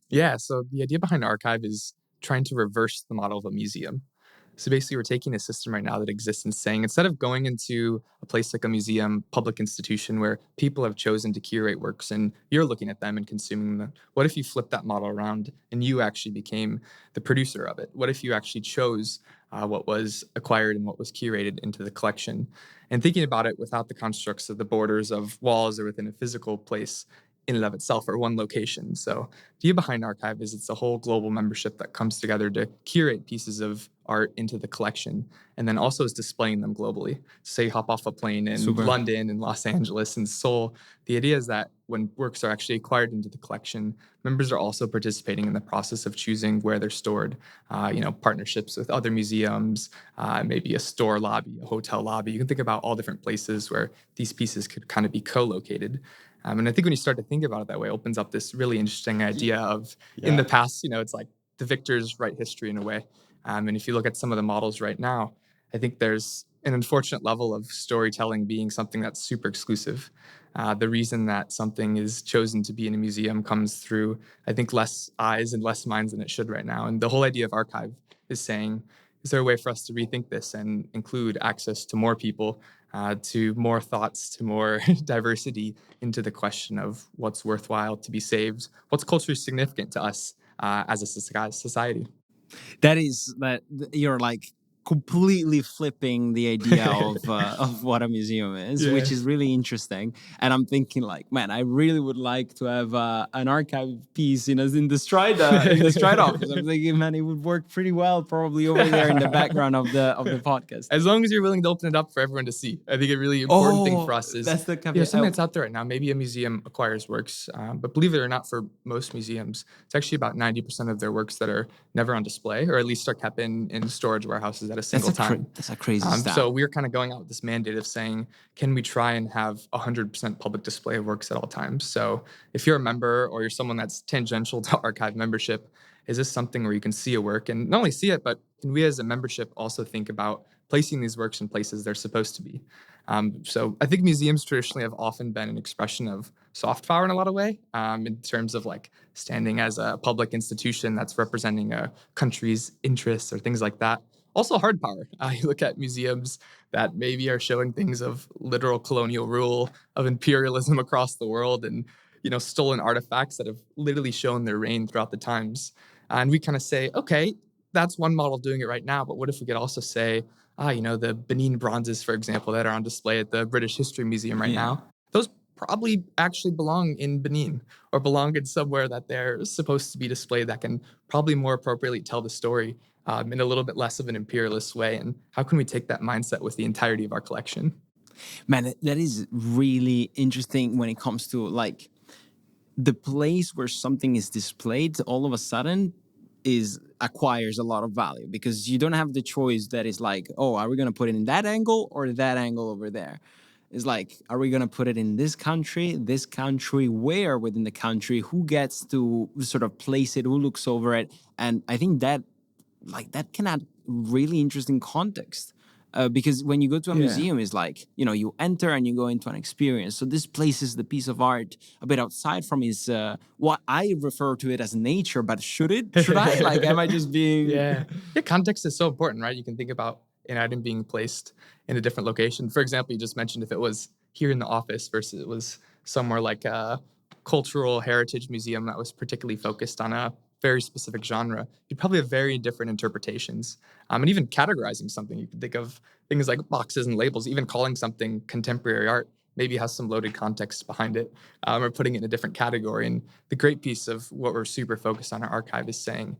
Yeah, so the idea behind Arkive is trying to reverse the model of a museum. So basically, we're taking a system right now that exists and saying instead of going into a place like a museum, public institution where people have chosen to curate works and you're looking at them and consuming them, what if you flip that model around and you actually became the producer of it? What if you actually chose what was acquired and what was curated into the collection? And thinking about it without the constructs of the borders of walls or within a physical place in and of itself or one location. So the idea behind Arkive is it's a whole global membership that comes together to curate pieces of art into the collection and then also is displaying them globally. Say you hop off a plane in Super. London and Los Angeles and Seoul. The idea is that when works are actually acquired into the collection, members are also participating in the process of choosing where they're stored. Partnerships with other museums, maybe a store lobby, a hotel lobby. You can think about all different places where these pieces could kind of be co-located. And I think when you start to think about it that way, it opens up this really interesting idea of in the past, it's like the victors write history in a way. And if you look at some of the models right now, I think there's an unfortunate level of storytelling being something that's super exclusive. The reason that something is chosen to be in a museum comes through, I think, less eyes and less minds than it should right now. And the whole idea of Arkive is saying, is there a way for us to rethink this and include access to more people, to more thoughts, to more diversity into the question of what's worthwhile to be saved, what's culturally significant to us as a society. That is that you're like completely flipping the idea of what a museum is, which is really interesting. And I'm thinking like, man, I really would like to have an archive piece in the Stride office. I'm thinking, man, it would work pretty well probably over there in the background of the podcast. As long as you're willing to open it up for everyone to see. I think a really important thing for us is that's the something that's out there right now. Maybe a museum acquires works, but believe it or not, for most museums, it's actually about 90% of their works that are never on display, or at least are kept in storage warehouses at a single time. That's a crazy stat. So we're kind of going out with this mandate of saying, can we try and have 100% public display of works at all times? So if you're a member or you're someone that's tangential to Arkive membership, is this something where you can see a work and not only see it, but can we as a membership also think about placing these works in places they're supposed to be? So I think museums traditionally have often been an expression of soft power in a lot of way, in terms of like standing as a public institution that's representing a country's interests or things like that. Also hard power. You look at museums that maybe are showing things of literal colonial rule, of imperialism across the world, and stolen artifacts that have literally shown their reign throughout the times. And we kind of say, okay, that's one model doing it right now, but what if we could also say, the Benin bronzes, for example, that are on display at the British History Museum right now, those probably actually belong in Benin or belong in somewhere that they're supposed to be displayed that can probably more appropriately tell the story in a little bit less of an imperialist way. And how can we take that mindset with the entirety of our collection? Man, that is really interesting when it comes to like the place where something is displayed all of a sudden acquires a lot of value because you don't have the choice that is like, oh, are we going to put it in that angle or that angle over there? It's like, are we going to put it in this country, where within the country, who gets to sort of place it, who looks over it? And I think that can add really interesting context. Because when you go to a museum, it's like, you enter and you go into an experience. So this places the piece of art a bit outside from his, what I refer to it as nature, but should I? Like, am I just being... Yeah, context is so important, right? You can think about an item being placed in a different location. For example, you just mentioned if it was here in the office versus it was somewhere like a cultural heritage museum that was particularly focused on a very specific genre, you'd probably have very different interpretations. And even categorizing something, you could think of things like boxes and labels, even calling something contemporary art maybe has some loaded context behind it, or putting it in a different category. And the great piece of what we're super focused on at Arkive is saying,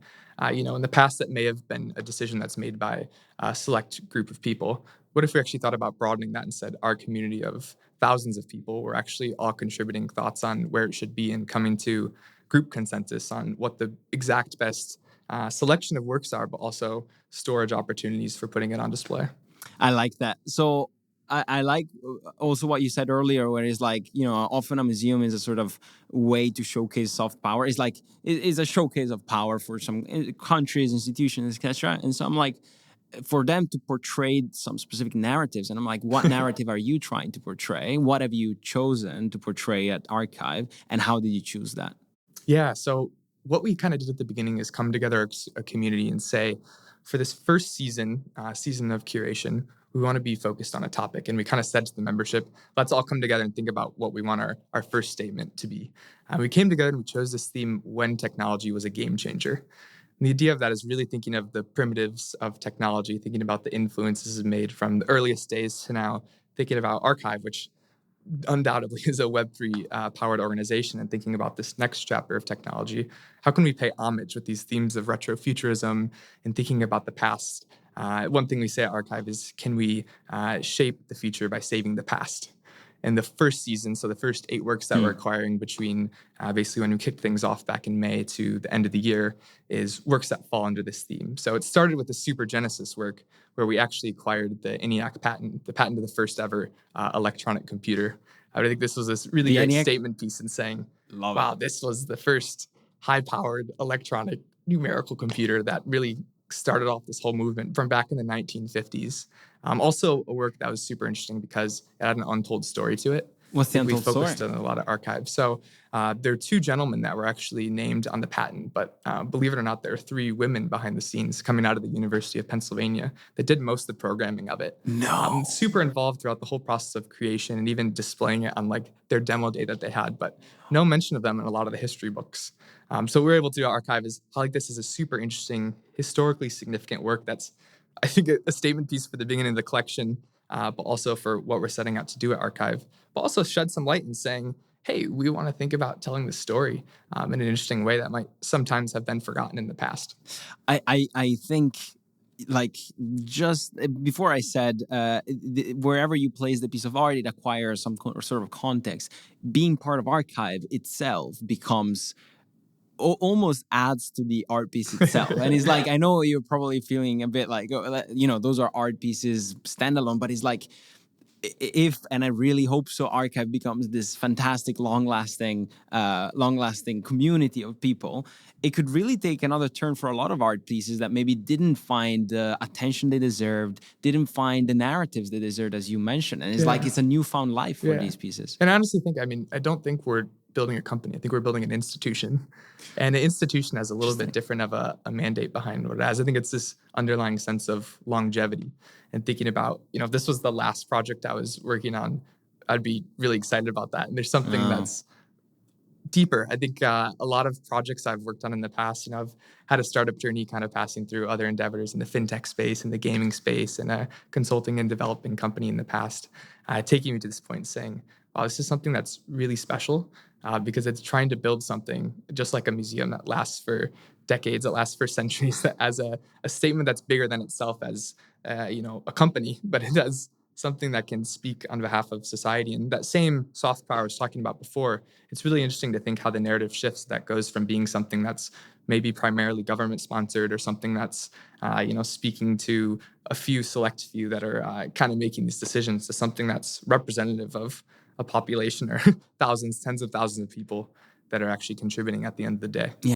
in the past, that may have been a decision that's made by a select group of people. What if we actually thought about broadening that and said our community of thousands of people were actually all contributing thoughts on where it should be and coming to group consensus on what the exact best selection of works are, but also storage opportunities for putting it on display. I like that. So I like also what you said earlier, where it's like, often a museum is a sort of way to showcase soft power. It's like, it's a showcase of power for some countries, institutions, etc. And so I'm like, for them to portray some specific narratives. And I'm like, what narrative are you trying to portray? What have you chosen to portray at Arkive? And how did you choose that? Yeah, so what we kind of did at the beginning is come together a community and say, for this first season of curation, we want to be focused on a topic. And we kind of said to the membership, let's all come together and think about what we want our first statement to be. We came together and we chose this theme, when technology was a game changer. And the idea of that is really thinking of the primitives of technology, thinking about the influences made from the earliest days to now, thinking about Arkive, which undoubtedly is a Web3 powered organization, and thinking about this next chapter of technology. How can we pay homage with these themes of retrofuturism and thinking about the past? One thing we say at Arkive is, can we shape the future by saving the past? And the first season, so the first 8 works that we're acquiring between basically when we kicked things off back in May to the end of the year, is works that fall under this theme. So it started with the Super Genesis work, where we actually acquired the ENIAC patent, the patent of the first ever electronic computer. I think this was this really great statement piece in saying, wow, this was the first high-powered electronic numerical computer that really started off this whole movement from back in the 1950s. Also a work that was super interesting because it had an untold story to it. What's the untold story? We focused on a lot of archives. So there are 2 gentlemen that were actually named on the patent, but believe it or not, there are 3 women behind the scenes coming out of the University of Pennsylvania that did most of the programming of it. No. Super involved throughout the whole process of creation and even displaying it on like their demo day that they had, but no mention of them in a lot of the history books. So we were able to do Arkive is highlight this as a super interesting, historically significant work that's, I think, a statement piece for the beginning of the collection, but also for what we're setting out to do at Arkive, but also shed some light in saying, hey, we want to think about telling the story in an interesting way that might sometimes have been forgotten in the past. I think, like, just before I said, wherever you place the piece of art, it acquires some sort of context. Being part of Arkive itself becomes almost adds to the art piece itself. And it's like, I know you're probably feeling a bit like, those are art pieces standalone, but it's like, if, and I really hope so, Arkive becomes this fantastic, long-lasting community of people, it could really take another turn for a lot of art pieces that maybe didn't find the attention they deserved, didn't find the narratives they deserved, as you mentioned. And it's like, it's a newfound life for these pieces. And I honestly think, I don't think we're building a company. I think we're building an institution. And an institution has a little bit different of a mandate behind what it has. I think it's this underlying sense of longevity and thinking about, if this was the last project I was working on, I'd be really excited about that. And there's something that's deeper. I think a lot of projects I've worked on in the past, I've had a startup journey kind of passing through other endeavors in the fintech space, in the gaming space, and a consulting and developing company in the past, taking me to this point saying, wow, this is something that's really special because it's trying to build something just like a museum that lasts for decades, that lasts for centuries, that as a statement that's bigger than itself as a company, but it does something that can speak on behalf of society. And that same soft power I was talking about before, it's really interesting to think how the narrative shifts. That goes from being something that's maybe primarily government sponsored or something that's, speaking to a select few that are kind of making these decisions, to something that's representative of a population or thousands, tens of thousands of people that are actually contributing at the end of the day. Yeah.